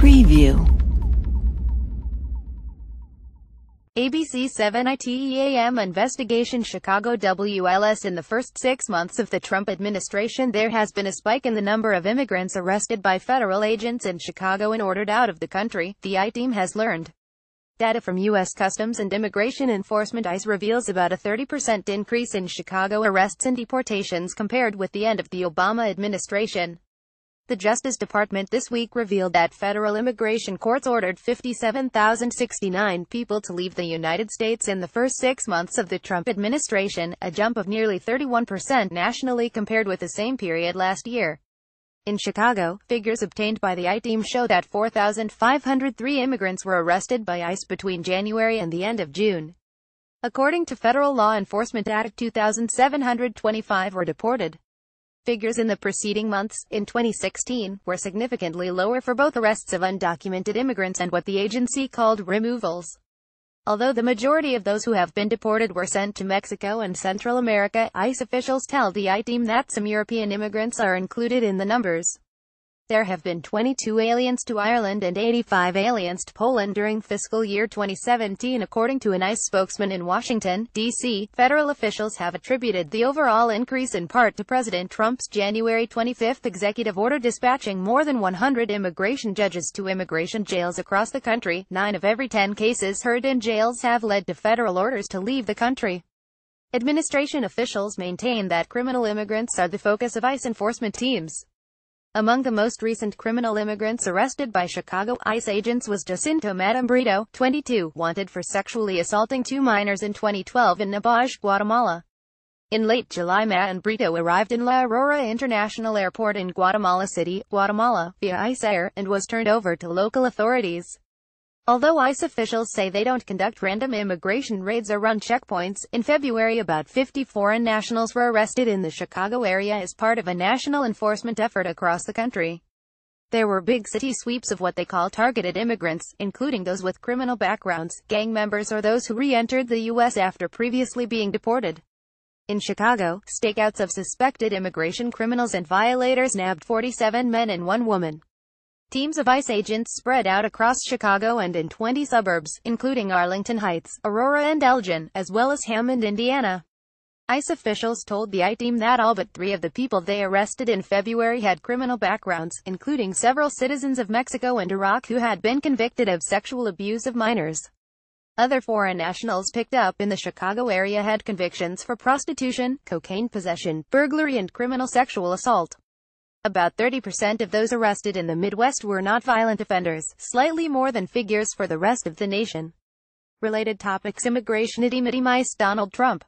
Preview. ABC 7 ITEAM investigation. Chicago WLS. In the first 6 months of the Trump administration, there has been a spike in the number of immigrants arrested by federal agents in Chicago and ordered out of the country, the I-Team has learned. Data from U.S. Customs and Immigration Enforcement (ICE) reveals about a 30% increase in Chicago arrests and deportations compared with the end of the Obama administration. The Justice Department this week revealed that federal immigration courts ordered 57,069 people to leave the United States in the first 6 months of the Trump administration, a jump of nearly 31% nationally compared with the same period last year. In Chicago, figures obtained by the I-Team show that 4,503 immigrants were arrested by ICE between January and the end of June. According to federal law enforcement data, 2,725 were deported. Figures in the preceding months, in 2016, were significantly lower for both arrests of undocumented immigrants and what the agency called removals. Although the majority of those who have been deported were sent to Mexico and Central America, ICE officials tell the I-Team that some European immigrants are included in the numbers. There have been 22 aliens to Ireland and 85 aliens to Poland during fiscal year 2017, according to an ICE spokesman in Washington, D.C. Federal officials have attributed the overall increase in part to President Trump's January 25 executive order dispatching more than 100 immigration judges to immigration jails across the country. 9 of every 10 cases heard in jails have led to federal orders to leave the country. Administration officials maintain that criminal immigrants are the focus of ICE enforcement teams. Among the most recent criminal immigrants arrested by Chicago ICE agents was Jacinto Matambrito, 22, wanted for sexually assaulting 2 minors in 2012 in Nabaj, Guatemala. In late July, Matambrito arrived in La Aurora International Airport in Guatemala City, Guatemala, via ICE Air, and was turned over to local authorities. Although ICE officials say they don't conduct random immigration raids or run checkpoints, in February about 50 foreign nationals were arrested in the Chicago area as part of a national enforcement effort across the country. There were big city sweeps of what they call targeted immigrants, including those with criminal backgrounds, gang members or those who re-entered the U.S. after previously being deported. In Chicago, stakeouts of suspected immigration criminals and violators nabbed 47 men and 1 woman. Teams of ICE agents spread out across Chicago and in 20 suburbs, including Arlington Heights, Aurora and Elgin, as well as Hammond, Indiana. ICE officials told the I-Team that all but 3 of the people they arrested in February had criminal backgrounds, including several citizens of Mexico and Iraq who had been convicted of sexual abuse of minors. Other foreign nationals picked up in the Chicago area had convictions for prostitution, cocaine possession, burglary and criminal sexual assault. About 30% of those arrested in the Midwest were not violent offenders, slightly more than figures for the rest of the nation. Related topics: immigration at ICE. Donald Trump